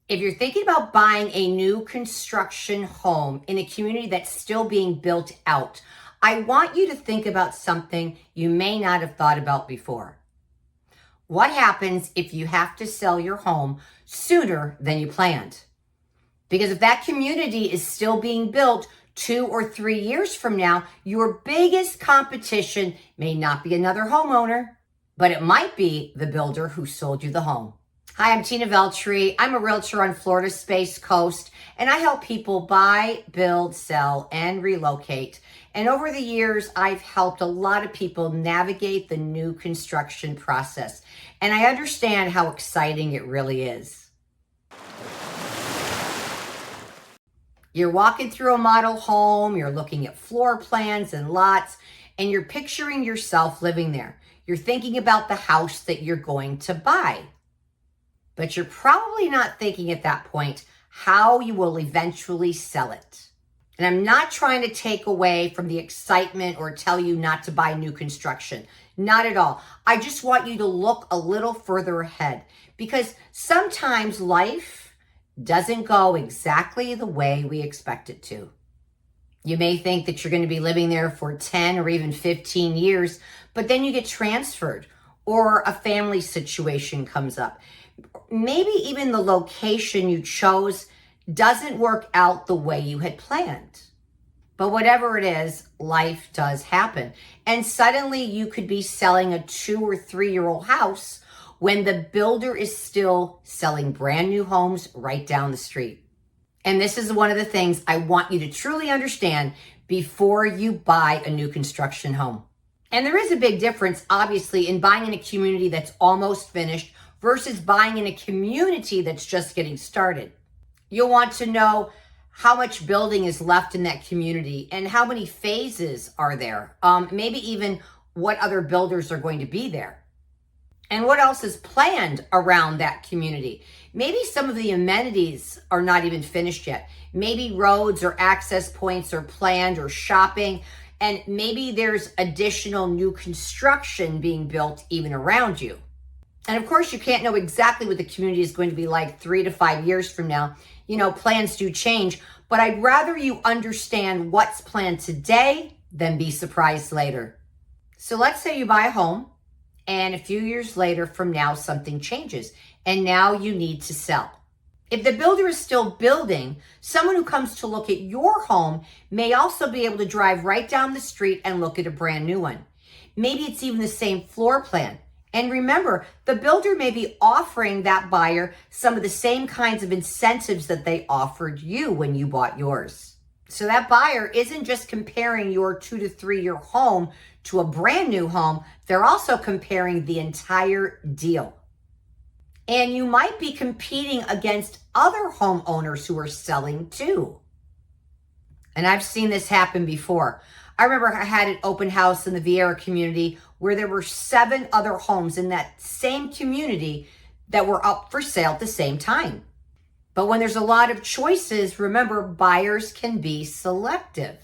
If you're thinking about buying a new construction home in a community that's still being built out, I want you to think about something you may not have thought about before. What happens if you have to sell your home sooner than you planned? Because if that community is still being built 2 or 3 years from now, your biggest competition may not be another homeowner, but it might be the builder who sold you the home. Hi, I'm Tina Veltri. I'm a realtor on Florida's Space Coast, and I help people buy, build, sell, and relocate. And over the years, I've helped a lot of people navigate the new construction process. And I understand how exciting it really is. You're walking through a model home, you're looking at floor plans and lots, and you're picturing yourself living there. You're thinking about the house that you're going to buy. But you're probably not thinking at that point how you will eventually sell it. And I'm not trying to take away from the excitement or tell you not to buy new construction. Not at all. I just want you to look a little further ahead, because sometimes life doesn't go exactly the way we expect it to. You may think that you're going to be living there for 10 or even 15 years, but then you get transferred or a family situation comes up. Maybe even the location you chose doesn't work out the way you had planned. But whatever it is, life does happen. And suddenly you could be selling a 2 or 3-year-old house when the builder is still selling brand new homes right down the street. And this is one of the things I want you to truly understand before you buy a new construction home. And there is a big difference, obviously, in buying in a community that's almost finished versus buying in a community that's just getting started. You'll want to know how much building is left in that community and how many phases are there. Maybe even what other builders are going to be there. And what else is planned around that community. Maybe some of the amenities are not even finished yet. Maybe roads or access points are planned, or shopping. And maybe there's additional new construction being built even around you. And of course, you can't know exactly what the community is going to be like 3 to 5 years from now. You know, plans do change, but I'd rather you understand what's planned today than be surprised later. So let's say you buy a home, and a few years later from now, something changes, and now you need to sell. If the builder is still building, someone who comes to look at your home may also be able to drive right down the street and look at a brand new one. Maybe it's even the same floor plan. And remember, the builder may be offering that buyer some of the same kinds of incentives that they offered you when you bought yours. So that buyer isn't just comparing your 2 to 3 year home to a brand new home. They're also comparing the entire deal. And you might be competing against other homeowners who are selling too. And I've seen this happen before. I remember I had an open house in the Vieira community where there were 7 other homes in that same community that were up for sale at the same time. But when there's a lot of choices, remember, buyers can be selective.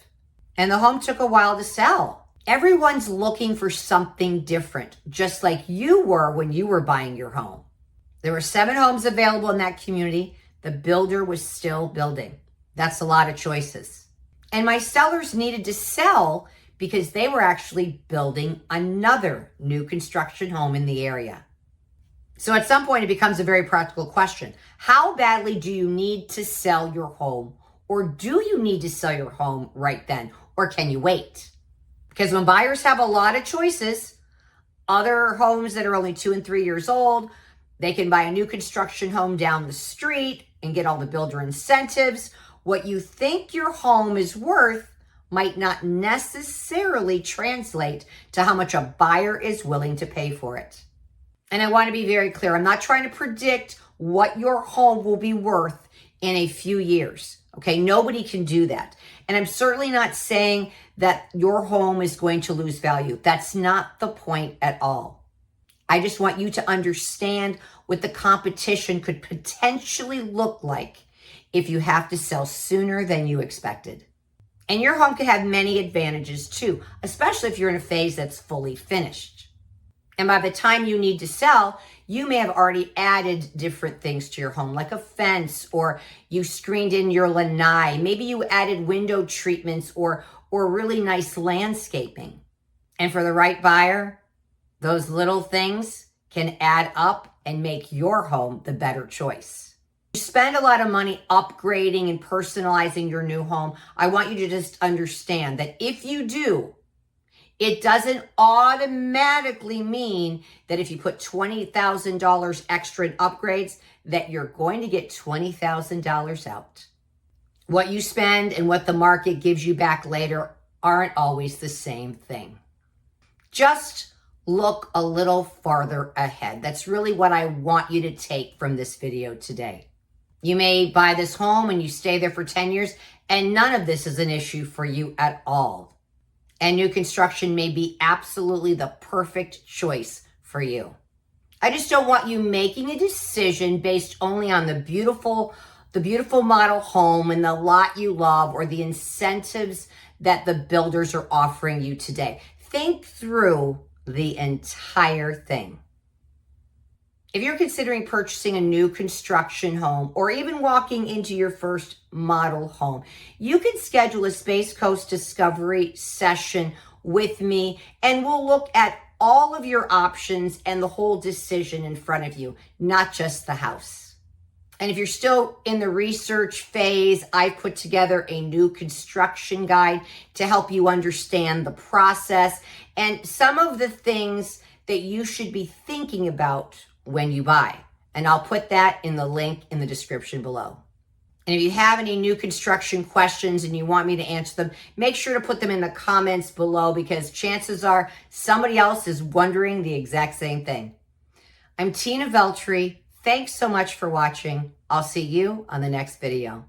And the home took a while to sell. Everyone's looking for something different, just like you were when you were buying your home. There were 7 homes available in that community. The builder was still building. That's a lot of choices. And my sellers needed to sell because they were actually building another new construction home in the area. So at some point, it becomes a very practical question. How badly do you need to sell your home? Or do you need to sell your home right then? Or can you wait? Because when buyers have a lot of choices, other homes that are only 2 and 3 years old, they can buy a new construction home down the street and get all the builder incentives. What you think your home is worth might not necessarily translate to how much a buyer is willing to pay for it. And I want to be very clear. I'm not trying to predict what your home will be worth in a few years. Okay, nobody can do that. And I'm certainly not saying that your home is going to lose value. That's not the point at all. I just want you to understand what the competition could potentially look like if you have to sell sooner than you expected. And your home could have many advantages too, especially if you're in a phase that's fully finished. And by the time you need to sell, You may have already added different things to your home, like a fence, or you screened in your lanai. Maybe you added window treatments or really nice landscaping. And for the right buyer, those little things can add up and make your home the better choice. You spend a lot of money upgrading and personalizing your new home. I want you to just understand that if you do, it doesn't automatically mean that if you put $20,000 extra in upgrades, that you're going to get $20,000 out. What you spend and what the market gives you back later aren't always the same thing. Just look a little farther ahead. That's really what I want you to take from this video today. You may buy this home and you stay there for 10 years, and none of this is an issue for you at all. And new construction may be absolutely the perfect choice for you. I just don't want you making a decision based only on the beautiful model home and the lot you love or the incentives that the builders are offering you today. Think through the entire thing. If you're considering purchasing a new construction home or even walking into your first model home, you can schedule a Space Coast Discovery session with me, and we'll look at all of your options and the whole decision in front of you, not just the house. And if you're still in the research phase, I put together a new construction guide to help you understand the process and some of the things that you should be thinking about when you buy. And I'll put that in the link in the description below. And if you have any new construction questions and you want me to answer them, make sure to put them in the comments below, because chances are somebody else is wondering the exact same thing. I'm Tina Veltri. Thanks so much for watching. I'll see you on the next video.